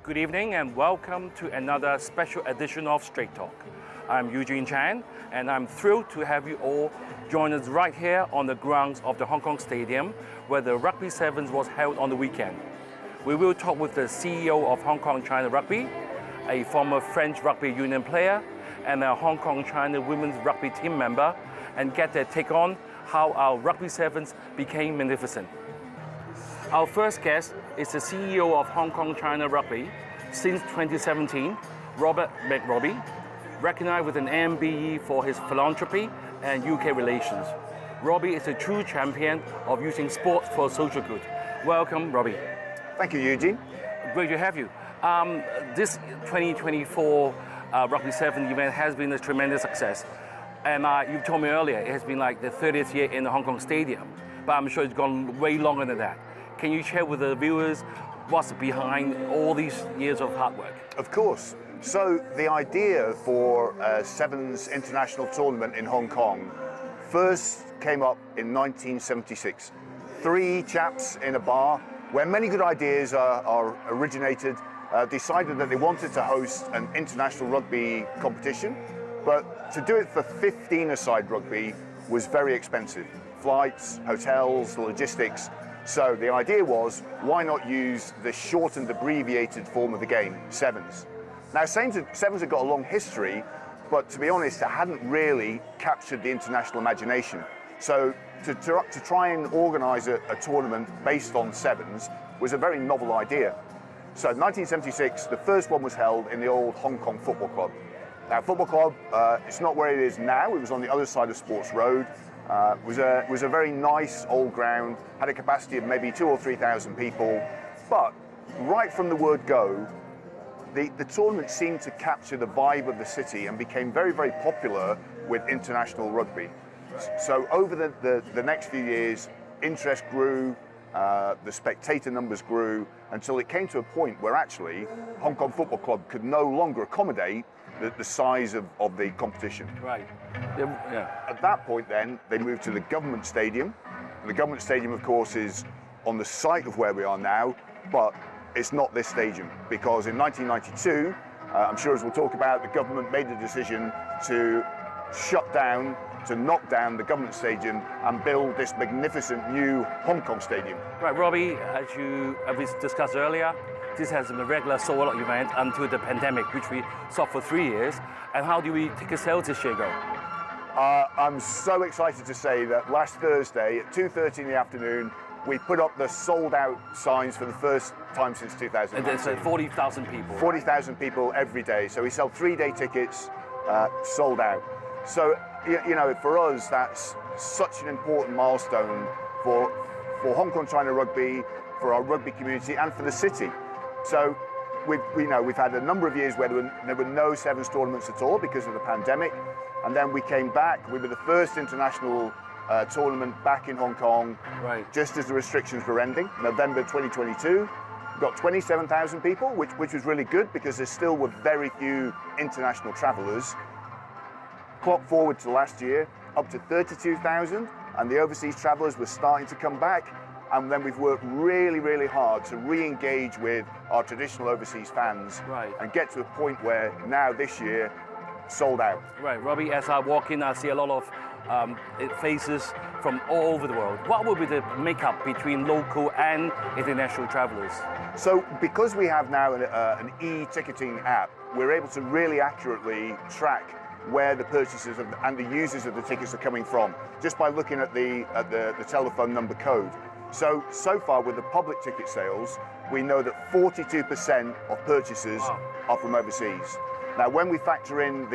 Good evening and welcome to another special edition of Straight Talk. I'm Eugene Chan and I'm thrilled to have you all join us right here on the grounds of the Hong Kong Stadium where the Rugby Sevens was held on the weekend. We will talk with the CEO of Hong Kong China Rugby, a former French rugby union player and a Hong Kong China women's rugby team member and get their take on how our Rugby Sevens became magnificent. Our first guest is the CEO of Hong Kong China Rugby since 2017, Robbie McRobbie, recognized with an MBE for his philanthropy and UK relations. Robbie is a true champion of using sports for social good. Welcome, Robbie. Thank you, Eugene. Great to have you. This 2024 Rugby 7 event has been a tremendous success. And you told me earlier, it has been like the 30th year in the Hong Kong Stadium, but I'm sure it's gone way longer than that. Can you share with the viewers what's behind all these years of hard work? Of course. So the idea for Sevens International Tournament in Hong Kong first came up in 1976. Three chaps in a bar where many good ideas are originated, decided that they wanted to host an international rugby competition, but to do it for 15-a-side rugby was very expensive. Flights, hotels, logistics. So the idea was, why not use the shortened, abbreviated form of the game, Sevens? Now, Sevens have got a long history, but to be honest, it hadn't really captured the international imagination. So to try and organise a tournament based on Sevens was a very novel idea. So in 1976, the first one was held in the old Hong Kong Football Club. Now, Football Club, it's not where it is now. It was on the other side of Sports Road. Was a very nice old ground, had a capacity of maybe 2,000 or 3,000 people. But right from the word go, the tournament seemed to capture the vibe of the city and became very, very popular with international rugby. So over the next few years, interest grew, the spectator numbers grew, until it came to a point where actually Hong Kong Football Club could no longer accommodate the size of the competition. Right. Yeah. At that point then, they moved to the government stadium. And the government stadium, of course, is on the site of where we are now, but it's not this stadium, because in 1992, I'm sure as we'll talk about, the government made the decision to knock down the government stadium and build this magnificent new Hong Kong stadium. Right, Robbie, as we discussed earlier, this has been a regular sold-out event until the pandemic, which we saw for 3 years. And how do we ticket sales this year go? I'm so excited to say that last Thursday at 2:30 in the afternoon, we put up the sold-out signs for the first time since 2000. And there's 40,000 people. 40,000 people every day. So we sell 3-day tickets, sold out. So, you know, for us, that's such an important milestone for Hong Kong China Rugby, for our rugby community, and for the city. So we've had a number of years where there were no Sevens tournaments at all because of the pandemic, and then we came back. We were the first international tournament back in Hong Kong, right, just as the restrictions were ending, November 2022. We got 27,000 people, which was really good because there still were very few international travellers. Clock forward to last year, up to 32,000, and the overseas travellers were starting to come back. And then we've worked really, really hard to re-engage with our traditional overseas fans, right, and get to a point where now this year, sold out. Right, Robbie, as I walk in, I see a lot of faces from all over the world. What will be the makeup between local and international travellers? So because we have now an e-ticketing app, we're able to really accurately track where the purchasers and the users of the tickets are coming from, just by looking at the telephone number code. So far with the public ticket sales, we know that 42% of purchases are from overseas. Now, when we factor in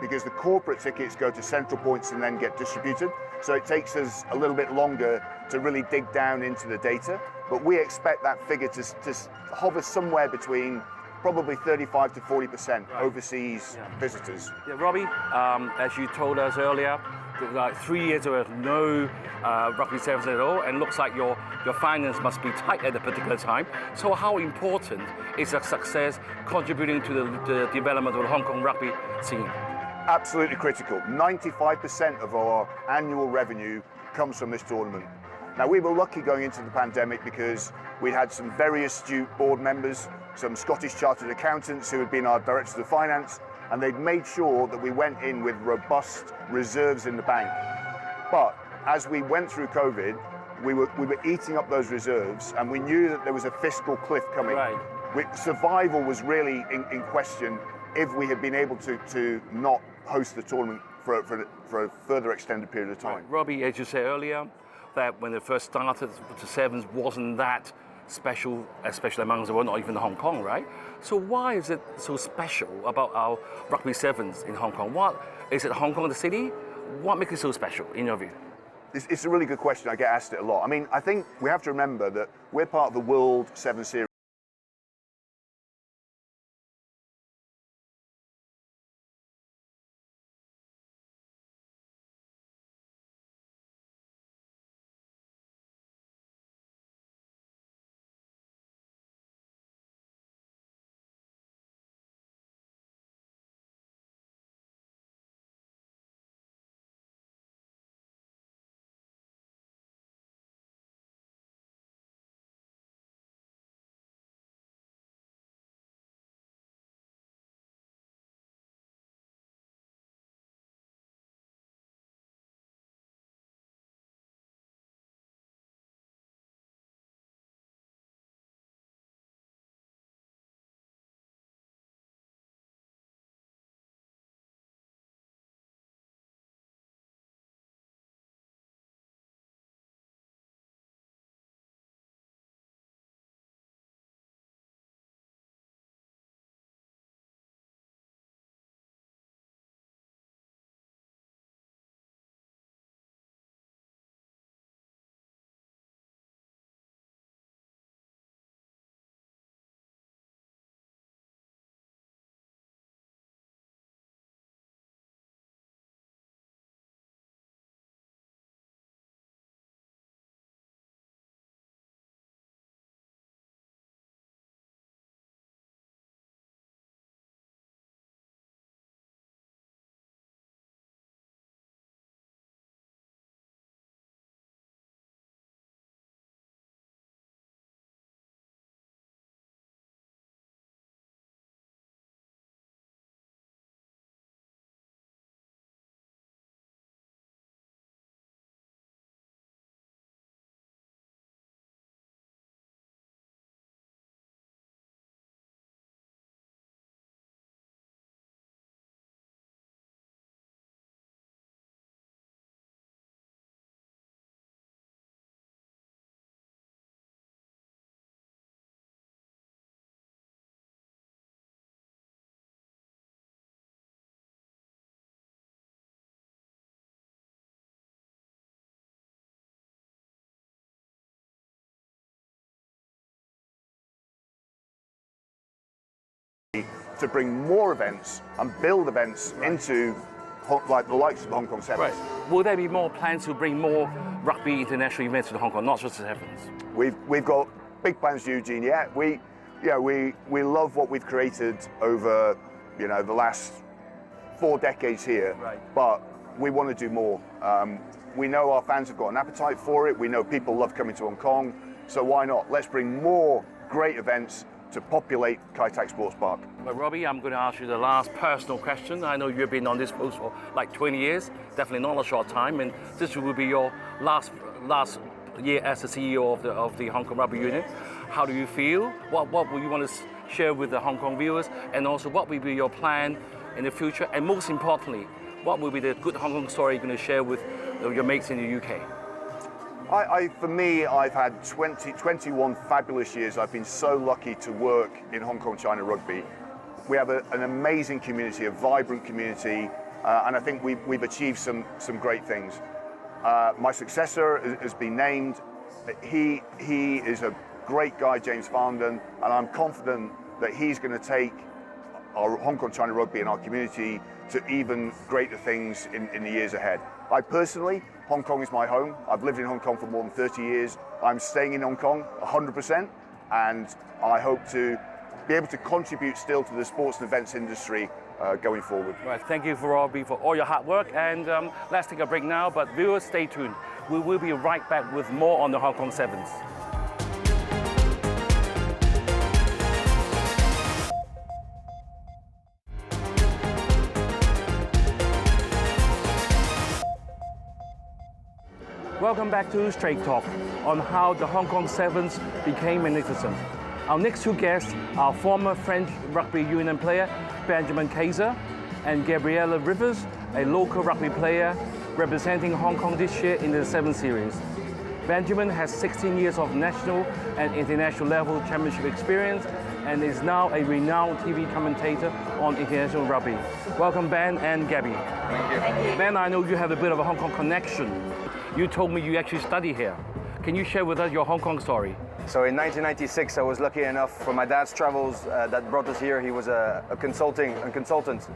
because the corporate tickets go to central points and then get distributed, so it takes us a little bit longer to really dig down into the data, but we expect that figure to hover somewhere between probably 35 to 40% overseas visitors. Yeah, Robbie, as you told us earlier, like 3 years there were no rugby sevens at all, and looks like your finance must be tight at a particular time. So how important is a success contributing to the development of the Hong Kong rugby scene? Absolutely critical. 95% of our annual revenue comes from this tournament. Now, we were lucky going into the pandemic because we had some very astute board members some Scottish chartered accountants who had been our directors of finance, and they'd made sure that we went in with robust reserves in the bank. But as we went through COVID, we were eating up those reserves, and we knew that there was a fiscal cliff coming. Right. Survival was really in question if we had been able to not host the tournament for a further extended period of time. Right. Robbie, as you said earlier, that when it first started, the Sevens wasn't that special, especially amongst the world, not even Hong Kong, right? So why is it so special about our Rugby Sevens in Hong Kong? What is it, Hong Kong the city? What makes it so special, in your view? It's a really good question. I get asked it a lot. I mean, I think we have to remember that we're part of the World Seven Series. To bring more events and build events into like the likes of the Hong Kong Sevens. Right. Will there be more plans to bring more rugby international events to Hong Kong, not just the Sevens? We've got big plans, Eugene. Yeah, we love what we've created over the last 4 decades here. Right. But we want to do more. We know our fans have got an appetite for it. We know people love coming to Hong Kong. So why not? Let's bring more great events to populate Kai Tak Sports Park. But Robbie, I'm going to ask you the last personal question. I know you've been on this post for like 20 years, definitely not a short time, and this will be your last year as the CEO of the Hong Kong Rugby Union. How do you feel? What will you want to share with the Hong Kong viewers, and also what will be your plan in the future, and most importantly, what will be the good Hong Kong story you're going to share with your mates in the UK? For me, I've had 21 fabulous years. I've been so lucky to work in Hong Kong China Rugby. We have an amazing community, a vibrant community, and I think we've achieved some great things. My successor has been named. He is a great guy, James Farndon, and I'm confident that he's going to take our Hong Kong China Rugby and our community to even greater things in the years ahead. I personally, Hong Kong is my home. I've lived in Hong Kong for more than 30 years. I'm staying in Hong Kong 100%, and I hope to be able to contribute still to the sports and events industry going forward. Right, thank you, Robbie, for all your hard work, and let's take a break now, but viewers, stay tuned. We will be right back with more on the Hong Kong Sevens. Welcome back to Straight Talk on how the Hong Kong Sevens became magnificent. Our next two guests are former French rugby union player Benjamin Kaiser and Gabriella Rivers, a local rugby player representing Hong Kong this year in the Sevens series. Benjamin has 16 years of national and international level championship experience and is now a renowned TV commentator on international rugby. Welcome, Ben and Gabby. Thank you. Thank you. Ben, I know you have a bit of a Hong Kong connection. You told me you actually study here. Can you share with us your Hong Kong story? So in 1996, I was lucky enough for my dad's travels that brought us here. He was a consultant,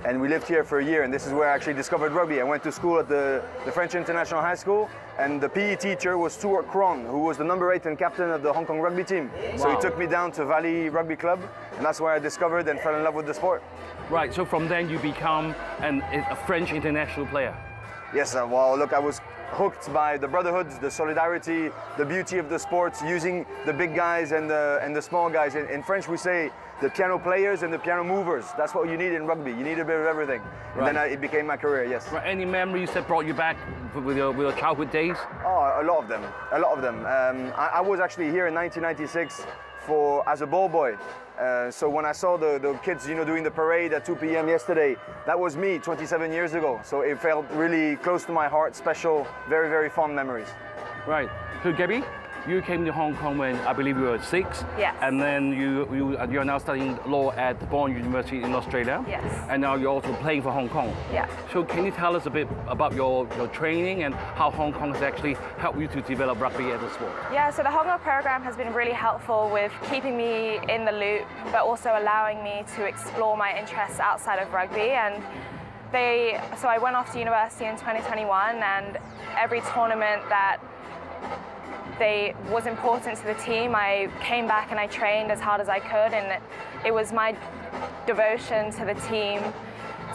and we lived here for a year. And this is where I actually discovered rugby. I went to school at the French International High School, and the PE teacher was Stuart Cron, who was the number 8 and captain of the Hong Kong rugby team. So he took me down to Valley Rugby Club, and that's where I discovered and fell in love with the sport. Right. So from then you become a French international player. Yes, well, look, I was hooked by the brotherhood, the solidarity, the beauty of the sports, using the big guys and the small guys. In French, we say the piano players and the piano movers. That's what you need in rugby. You need a bit of everything. Right. And then it became my career, yes. Right. Any memories that brought you back with your childhood days? Oh, a lot of them. I was actually here in 1996 as a ball boy. So when I saw the kids, doing the parade at 2 p.m. yesterday, that was me 27 years ago. So it felt really close to my heart, special, very, very fond memories. Right. So Gabby, you came to Hong Kong when I believe you were 6. Yes. And then you're now studying law at Bond University in Australia. Yes. And now you're also playing for Hong Kong. Yeah. So can you tell us a bit about your training and how Hong Kong has actually helped you to develop rugby as a sport? Yeah, so the Hong Kong program has been really helpful with keeping me in the loop, but also allowing me to explore my interests outside of rugby. And so I went off to university in 2021, and every tournament that was important to the team, I came back and I trained as hard as I could, and it was my devotion to the team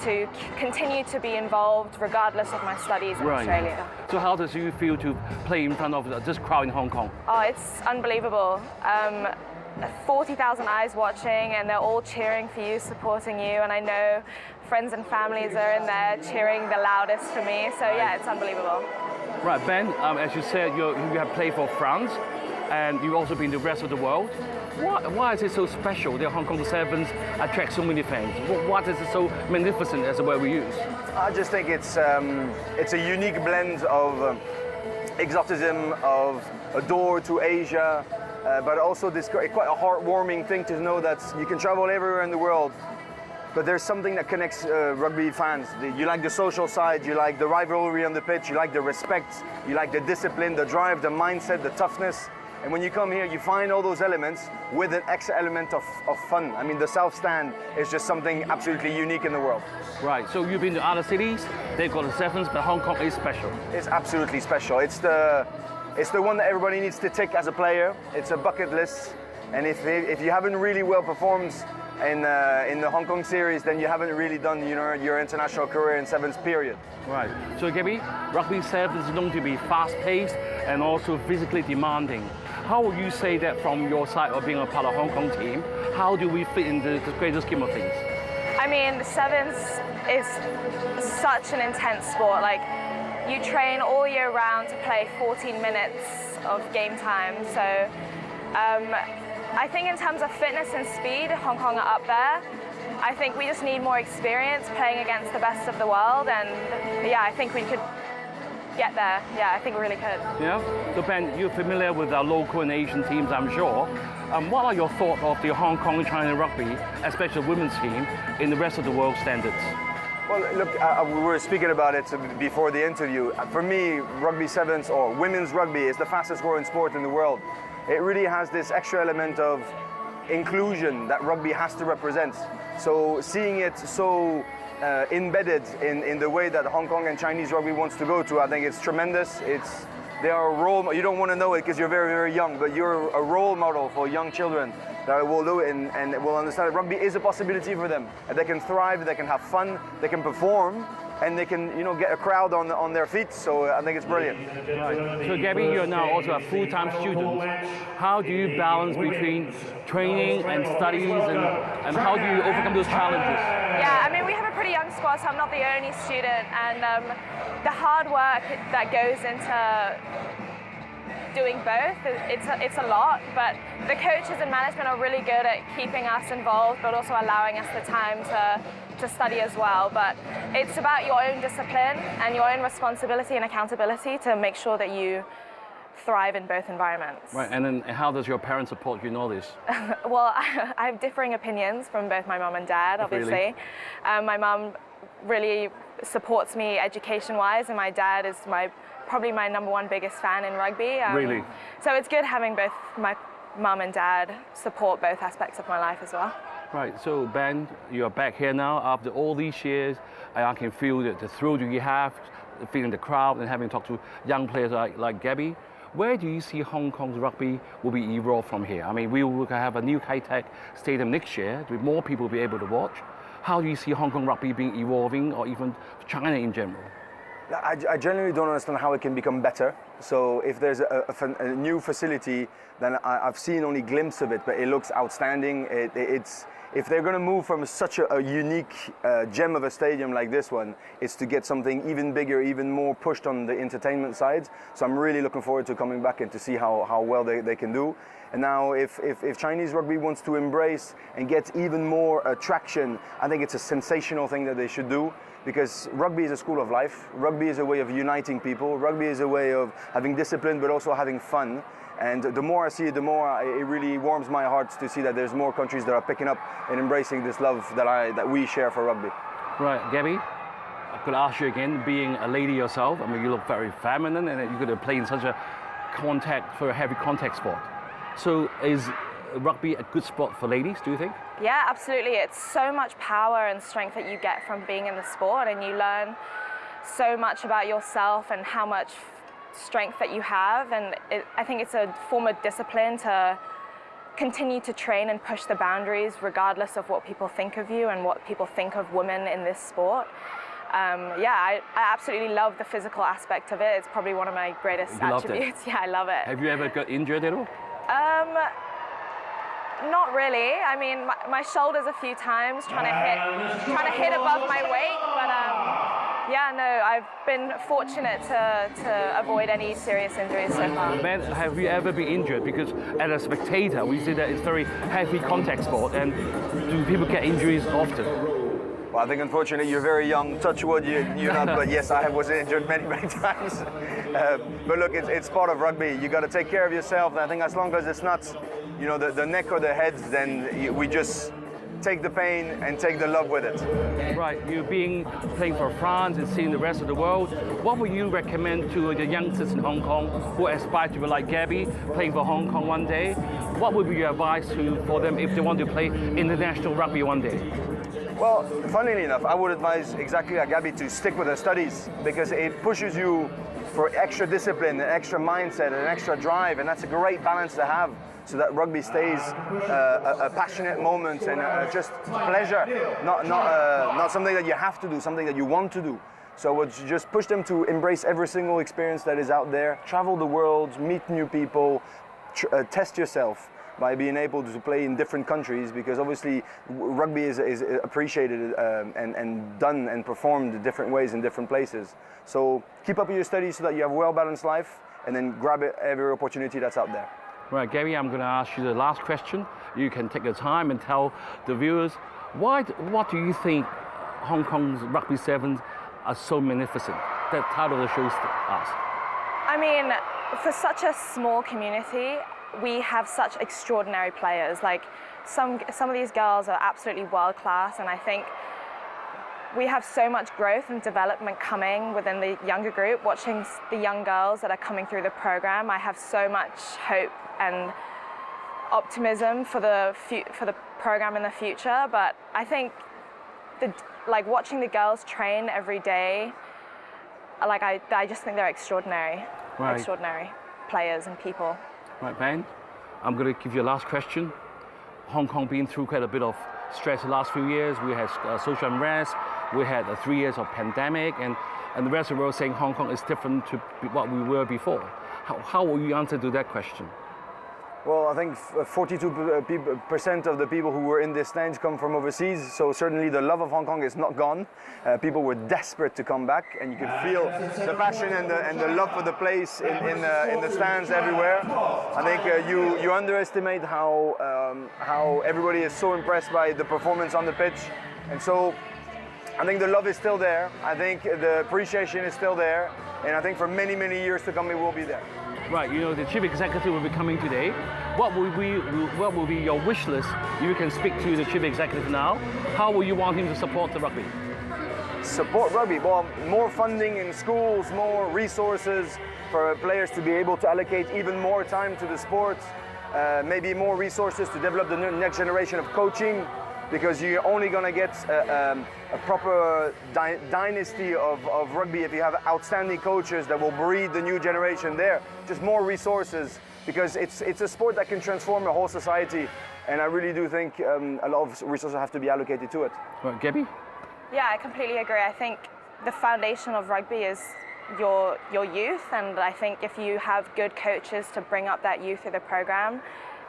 to continue to be involved regardless of my studies in Australia. So how does you feel to play in front of this crowd in Hong Kong? Oh, it's unbelievable. 40,000 eyes watching, and they're all cheering for you, supporting you, and I know friends and families are in there cheering the loudest for me, so yeah, it's unbelievable. Right, Ben, as you said, you have played for France, and you've also been to the rest of the world. Why is it so special that Hong Kong Sevens attract so many fans? What is it so magnificent as a word we use? I just think it's a unique blend of exoticism, of a door to Asia, but also this quite a heartwarming thing to know that you can travel everywhere in the world, but there's something that connects rugby fans. You like the social side, you like the rivalry on the pitch, you like the respect, you like the discipline, the drive, the mindset, the toughness. And when you come here, you find all those elements with an extra element of fun. I mean, the South Stand is just something absolutely unique in the world. Right, so you've been to other cities, they've got the Sevens, but Hong Kong is special. It's absolutely special. It's the one that everybody needs to tick as a player. It's a bucket list. And if you haven't really well performed in the Hong Kong series, then you haven't really done your international career in Sevens, period. Right. So Gabby, rugby sevens is known to be fast-paced and also physically demanding. How would you say that from your side of being a part of Hong Kong team? How do we fit in the greater scheme of things? I mean, the Sevens is such an intense sport. Like, you train all year round to play 14 minutes of game time. So I think in terms of fitness and speed, Hong Kong are up there. I think we just need more experience playing against the best of the world, and yeah, I think we could get there. Yeah, I think we really could. Yeah. So Ben, you're familiar with our local and Asian teams, I'm sure. What are your thoughts of the Hong Kong and China rugby, especially the women's team, in the rest of the world standards? Well, look, we were speaking about it before the interview. For me, rugby sevens or women's rugby is the fastest growing sport in the world. It really has this extra element of inclusion that rugby has to represent. So seeing it so embedded in the way that Hong Kong and Chinese rugby wants to go to, I think it's tremendous. They are a role. You don't want to know it because you're very, very young, but you're a role model for young children that will do it and will understand that rugby is a possibility for them. And they can thrive, they can have fun, they can perform, and they can, get a crowd on their feet. So I think it's brilliant. Right. So Gabby, you're now also a full-time student. How do you balance between training and studies, and how do you overcome those challenges? Yeah, I mean, we have a pretty young squad, so I'm not the only student, and the hard work that goes into doing both, it's a lot, but the coaches and management are really good at keeping us involved, but also allowing us the time to study as well. But it's about your own discipline and your own responsibility and accountability to make sure that you thrive in both environments. Right, and then how does your parents support you in all this? Well, I have differing opinions from both my mum and dad, obviously. Really? My mum really supports me education-wise, and my dad is probably my #1 biggest fan in rugby. Really? So it's good having both my mum and dad support both aspects of my life as well. Right, so Ben, you're back here now after all these years. I can feel the thrill that you have, feeling the crowd and having talked to young players like Gabby. Where do you see Hong Kong's rugby will be evolved from here? I mean, we will have a new high-tech stadium next year with more people be able to watch. How do you see Hong Kong rugby being evolving, or even China in general? I genuinely don't understand how it can become better. So if there's a new facility, then I've seen only glimpses of it, but it looks outstanding. If they're going to move from such a unique gem of a stadium like this one, it's to get something even bigger, even more pushed on the entertainment side. So I'm really looking forward to coming back and to see how well they can do. And now if Chinese rugby wants to embrace and get even more traction, I think it's a sensational thing that they should do. Because rugby is a school of life. Rugby is a way of uniting people. Rugby is a way of having discipline, but also having fun. And the more I see it, the more it really warms my heart to see that there's more countries that are picking up and embracing this love that we share for rugby. Right, Gabby, I could ask you again, being a lady yourself, I mean, you look very feminine, and you're going to play in such a heavy contact sport. So is rugby a good sport for ladies, do you think? Yeah, absolutely. It's so much power and strength that you get from being in the sport, and you learn so much about yourself and how much strength that you have. And I think it's a form of discipline to continue to train and push the boundaries regardless of what people think of you and what people think of women in this sport. I absolutely love the physical aspect of it. It's probably one of my greatest attributes. Yeah, I love it. Have you ever got injured at all? Not really. I mean, my shoulders a few times trying to hit above my weight, but yeah, no, I've been fortunate to avoid any serious injuries so far. Ben, have you ever been injured? Because as a spectator, we see that it's very heavy contact sport, and do people get injuries often? Well, I think unfortunately you're very young. Touch wood, you're not. But yes, I was injured many times. But look, it's part of rugby. You got to take care of yourself. And I think as long as it's not, the neck or the head, then we just take the pain and take the love with it. Right, you're playing for France and seeing the rest of the world. What would you recommend to the youngsters in Hong Kong who aspire to be like Gabby, playing for Hong Kong one day? What would be your advice for them if they want to play international rugby one day? Well, funnily enough, I would advise exactly like Gabby to stick with her studies, because it pushes you for extra discipline, an extra mindset, an extra drive, and that's a great balance to have, so that rugby stays a passionate moment and just pleasure, not something that you have to do, something that you want to do. So I would just push them to embrace every single experience that is out there, travel the world, meet new people, test yourself by being able to play in different countries, because obviously rugby is appreciated and done and performed different ways in different places. So keep up with your studies so that you have a well-balanced life, and then grab every opportunity that's out there. Right, Gary, I'm going to ask you the last question. You can take the time and tell the viewers, what do you think Hong Kong's Rugby Sevens are so magnificent? That title of the show us. I mean, for such a small community, we have such extraordinary players. Like some of these girls are absolutely world class, and I think we have so much growth and development coming within the younger group. Watching the young girls that are coming through the program, I have so much hope and optimism for the program in the future. But I think watching the girls train every day, I just think they're extraordinary, right. Extraordinary players and people. Right, Ben, I'm going to give you a last question. Hong Kong been through quite a bit of stress the last few years. We had social unrest, we had 3 years of pandemic, and the rest of the world saying Hong Kong is different to what we were before. How will you answer to that question? Well, I think 42% of the people who were in this stands come from overseas, so certainly the love of Hong Kong is not gone. People were desperate to come back, and you could feel the passion and the love for the place in the stands everywhere. I think you underestimate how everybody is so impressed by the performance on the pitch, and so I think the love is still there. I think the appreciation is still there, and I think for many, many years to come it will be there. Right, you know, the chief executive will be coming today. What will be your wish list if you can speak to the chief executive now? How will you want him to support the rugby? Support rugby? Well, more funding in schools, more resources for players to be able to allocate even more time to the sport, maybe more resources to develop the next generation of coaching, because you're only going to get a proper dynasty of rugby if you have outstanding coaches that will breed the new generation there. Just more resources, because it's a sport that can transform a whole society, and I really do think a lot of resources have to be allocated to it. Right, Gabby? Yeah, I completely agree. I think the foundation of rugby is your youth, and I think if you have good coaches to bring up that youth through the program,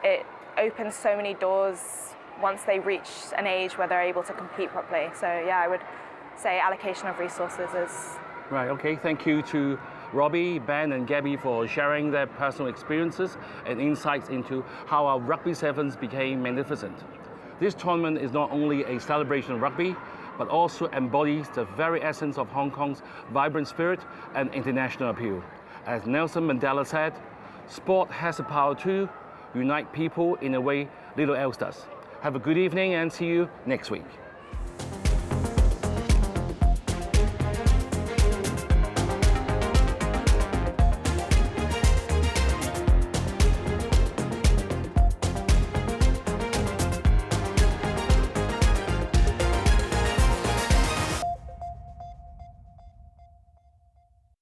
it opens so many doors once they reach an age where they're able to compete properly. So yeah, I would say allocation of resources is... Right, okay, thank you to Robbie, Ben and Gabby for sharing their personal experiences and insights into how our Rugby Sevens became magnificent. This tournament is not only a celebration of rugby, but also embodies the very essence of Hong Kong's vibrant spirit and international appeal. As Nelson Mandela said, sport has the power to unite people in a way little else does. Have a good evening and see you next week.